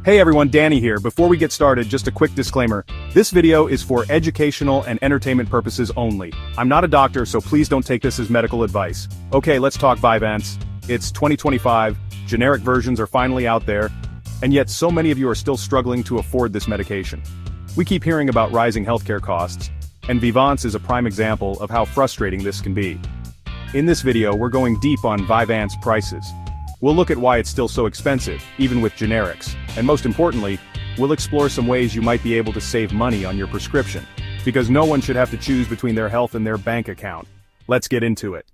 Hey everyone, Danny here. Before we get started, just a quick disclaimer. This video is for educational and entertainment purposes only. I'm not a doctor, so please don't take this as medical advice. Okay, let's talk Vyvanse. It's 2025, generic versions are finally out there, and yet so many of you are still struggling to afford this medication. We keep hearing about rising healthcare costs, and Vyvanse is a prime example of how frustrating this can be. In this video, we're going deep on Vyvanse prices. We'll look at why it's still so expensive, even with generics, and most importantly, we'll explore some ways you might be able to save money on your prescription, because no one should have to choose between their health and their bank account. Let's get into it.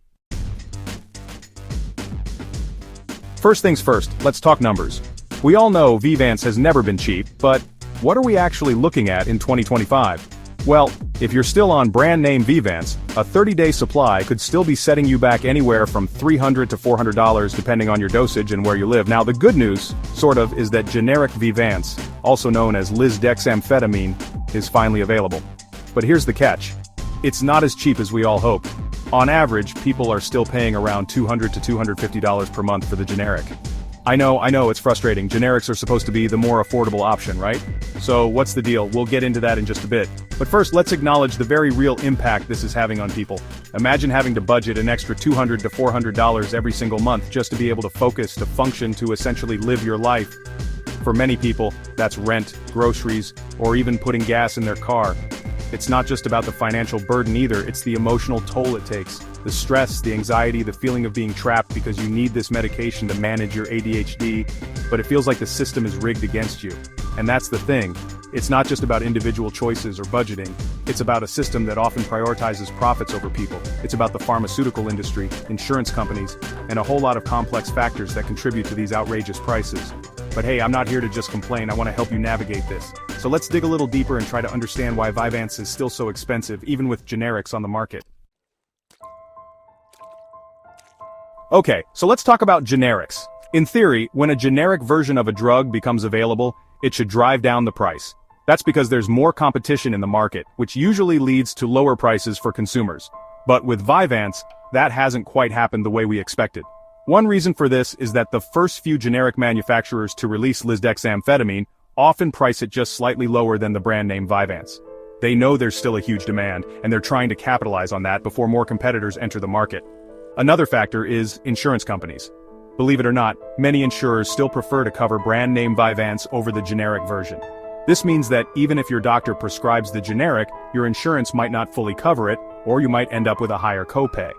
First things first, let's talk numbers. We all know Vyvanse has never been cheap, but what are we actually looking at in 2025? Well, if you're still on brand name Vyvanse, a 30-day supply could still be setting you back anywhere from $300 to $400 depending on your dosage and where you live. Now the good news, sort of, is that generic Vyvanse, also known as lisdexamfetamine, is finally available. But here's the catch. It's not as cheap as we all hoped. On average, people are still paying around $200 to $250 per month for the generic. I know, it's frustrating. Generics are supposed to be the more affordable option, right? So what's the deal? We'll get into that in just a bit. But first, let's acknowledge the very real impact this is having on people. Imagine having to budget an extra $200 to $400 every single month just to be able to focus, to function, to essentially live your life. For many people, that's rent, groceries, or even putting gas in their car. It's not just about the financial burden either, it's the emotional toll it takes. The stress, the anxiety, the feeling of being trapped because you need this medication to manage your ADHD, but it feels like the system is rigged against you. And that's the thing. It's not just about individual choices or budgeting. It's about a system that often prioritizes profits over people. It's about the pharmaceutical industry, insurance companies, and a whole lot of complex factors that contribute to these outrageous prices. But hey, I'm not here to just complain, I want to help you navigate this. So let's dig a little deeper and try to understand why Vyvanse is still so expensive, even with generics on the market. Okay, so let's talk about generics. In theory, when a generic version of a drug becomes available, it should drive down the price. That's because there's more competition in the market, which usually leads to lower prices for consumers. But with Vyvanse, that hasn't quite happened the way we expected. One reason for this is that the first few generic manufacturers to release lisdexamfetamine often price it just slightly lower than the brand name Vyvanse. They know there's still a huge demand, and they're trying to capitalize on that before more competitors enter the market. Another factor is insurance companies. Believe it or not, many insurers still prefer to cover brand name Vyvanse over the generic version. This means that even if your doctor prescribes the generic, your insurance might not fully cover it, or you might end up with a higher copay.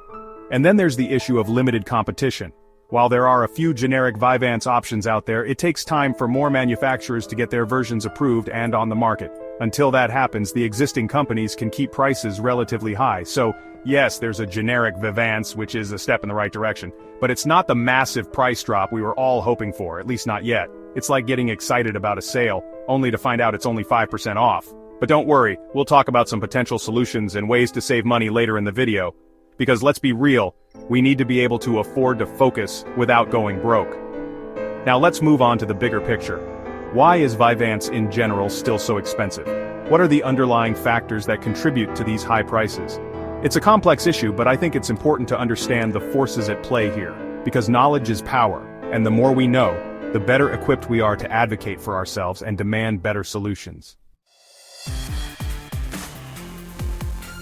And then there's the issue of limited competition. While there are a few generic Vyvanse options out there, it takes time for more manufacturers to get their versions approved and on the market. Until that happens, the existing companies can keep prices relatively high. So, yes, there's a generic Vyvanse, which is a step in the right direction, but it's not the massive price drop we were all hoping for, at least not yet. It's like getting excited about a sale, only to find out it's only 5% off. But don't worry, we'll talk about some potential solutions and ways to save money later in the video. Because let's be real, we need to be able to afford to focus without going broke. Now let's move on to the bigger picture. Why is Vyvanse in general still so expensive? What are the underlying factors that contribute to these high prices? It's a complex issue, but I think it's important to understand the forces at play here, because knowledge is power, and the more we know, the better equipped we are to advocate for ourselves and demand better solutions.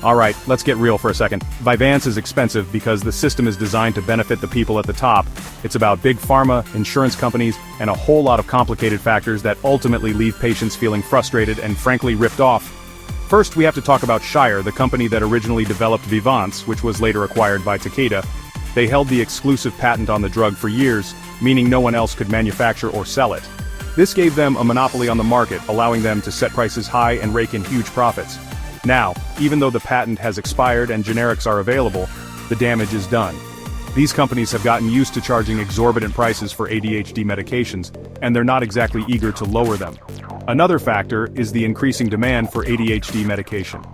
Alright, let's get real for a second. Vyvanse is expensive because the system is designed to benefit the people at the top. It's about big pharma, insurance companies, and a whole lot of complicated factors that ultimately leave patients feeling frustrated and frankly ripped off. First, we have to talk about Shire, the company that originally developed Vyvanse, which was later acquired by Takeda. They held the exclusive patent on the drug for years, meaning no one else could manufacture or sell it. This gave them a monopoly on the market, allowing them to set prices high and rake in huge profits. Now, even though the patent has expired and generics are available, the damage is done. These companies have gotten used to charging exorbitant prices for ADHD medications, and they're not exactly eager to lower them. Another factor is the increasing demand for ADHD medication.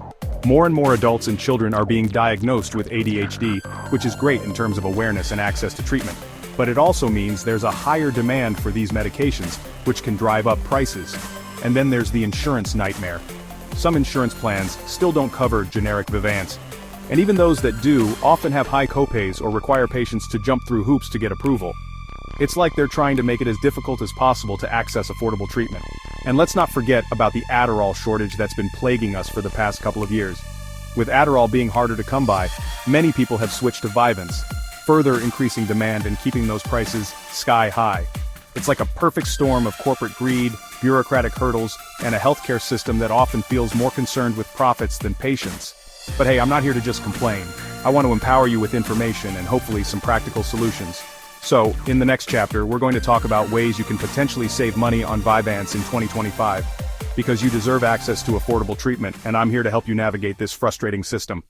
More and more adults and children are being diagnosed with ADHD, which is great in terms of awareness and access to treatment. But it also means there's a higher demand for these medications, which can drive up prices. And then there's the insurance nightmare. Some insurance plans still don't cover generic Vyvanse, and even those that do often have high copays or require patients to jump through hoops to get approval. It's like they're trying to make it as difficult as possible to access affordable treatment. And let's not forget about the Adderall shortage that's been plaguing us for the past couple of years. With Adderall being harder to come by, many people have switched to Vyvanse, further increasing demand and keeping those prices sky high. It's like a perfect storm of corporate greed, bureaucratic hurdles, and a healthcare system that often feels more concerned with profits than patients. But hey, I'm not here to just complain. I want to empower you with information and hopefully some practical solutions. So, in the next chapter, we're going to talk about ways you can potentially save money on Vyvanse in 2025. Because you deserve access to affordable treatment, and I'm here to help you navigate this frustrating system.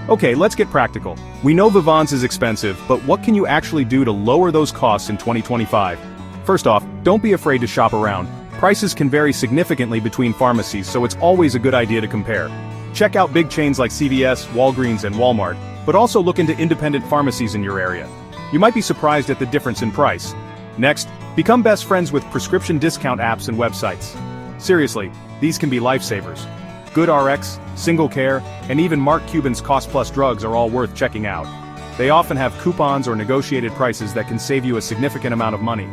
Okay, let's get practical. We know Vyvanse is expensive, but what can you actually do to lower those costs in 2025? First off, don't be afraid to shop around. Prices can vary significantly between pharmacies, so it's always a good idea to compare. Check out big chains like CVS, Walgreens, and Walmart, but also look into independent pharmacies in your area. You might be surprised at the difference in price. Next, become best friends with prescription discount apps and websites. Seriously, these can be lifesavers. GoodRx, Single Care, and even Mark Cuban's Cost Plus drugs are all worth checking out. They often have coupons or negotiated prices that can save you a significant amount of money.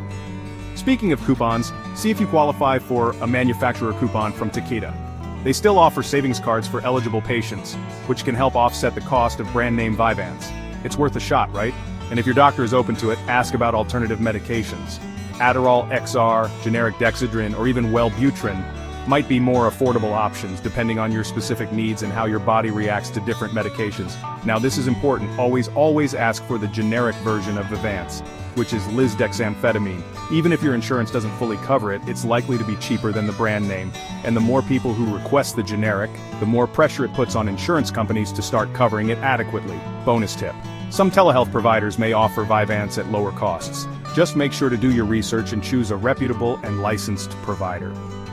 Speaking of coupons, see if you qualify for a manufacturer coupon from Takeda. They still offer savings cards for eligible patients, which can help offset the cost of brand name Vyvanse. It's worth a shot, right? And if your doctor is open to it, ask about alternative medications. Adderall XR, generic Dexedrine, or even Wellbutrin might be more affordable options depending on your specific needs and how your body reacts to different medications. Now this is important, always ask for the generic version of Vyvanse, which is lisdexamfetamine. Even if your insurance doesn't fully cover it, it's likely to be cheaper than the brand name. And the more people who request the generic, the more pressure it puts on insurance companies to start covering it adequately. Bonus tip. Some telehealth providers may offer Vyvanse at lower costs. Just make sure to do your research and choose a reputable and licensed provider.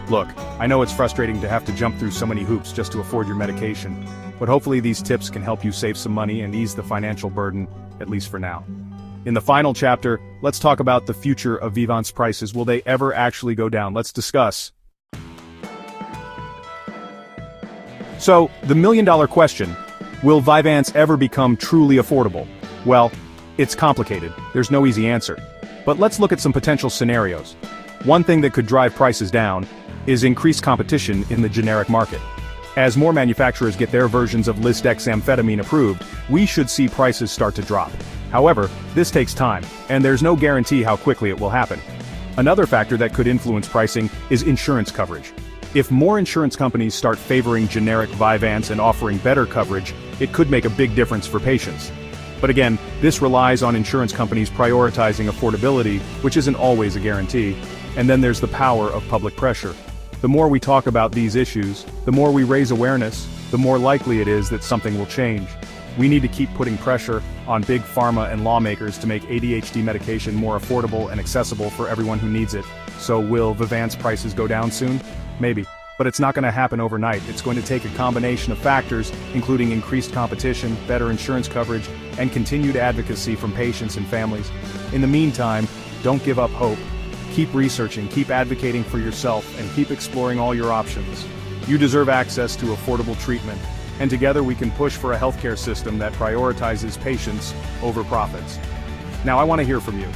Look, I know it's frustrating to have to jump through so many hoops just to afford your medication, but hopefully these tips can help you save some money and ease the financial burden, at least for now. In the final chapter, let's talk about the future of Vyvanse prices. Will they ever actually go down? Let's discuss. So, the million-dollar question, will Vyvanse ever become truly affordable? Well, it's complicated. There's no easy answer. But let's look at some potential scenarios. One thing that could drive prices down is increased competition in the generic market. As more manufacturers get their versions of lisdexamfetamine approved, we should see prices start to drop. However, this takes time, and there's no guarantee how quickly it will happen. Another factor that could influence pricing is insurance coverage. If more insurance companies start favoring generic Vyvanse and offering better coverage, it could make a big difference for patients. But again, this relies on insurance companies prioritizing affordability, which isn't always a guarantee. And then there's the power of public pressure. The more we talk about these issues, the more we raise awareness, the more likely it is that something will change. We need to keep putting pressure on big pharma and lawmakers to make ADHD medication more affordable and accessible for everyone who needs it. So will Vyvanse prices go down soon? Maybe. But it's not going to happen overnight. It's going to take a combination of factors, including increased competition, better insurance coverage, and continued advocacy from patients and families. In the meantime, don't give up hope. Keep researching, keep advocating for yourself, and keep exploring all your options. You deserve access to affordable treatment, and together we can push for a healthcare system that prioritizes patients over profits. Now I want to hear from you.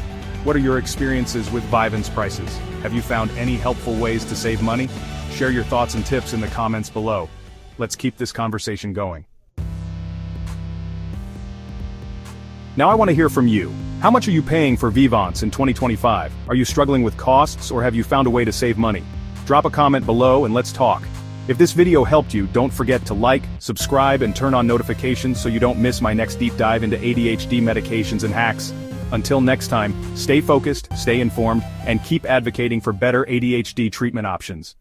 What are your experiences with Vyvanse prices? Have you found any helpful ways to save money? Share your thoughts and tips in the comments below. Let's keep this conversation going. Now I want to hear from you. How much are you paying for Vyvanse in 2025? Are you struggling with costs, or have you found a way to save money? Drop a comment below and let's talk. If this video helped you, don't forget to like, subscribe, and turn on notifications so you don't miss my next deep dive into ADHD medications and hacks. Until next time, stay focused, stay informed, and keep advocating for better ADHD treatment options.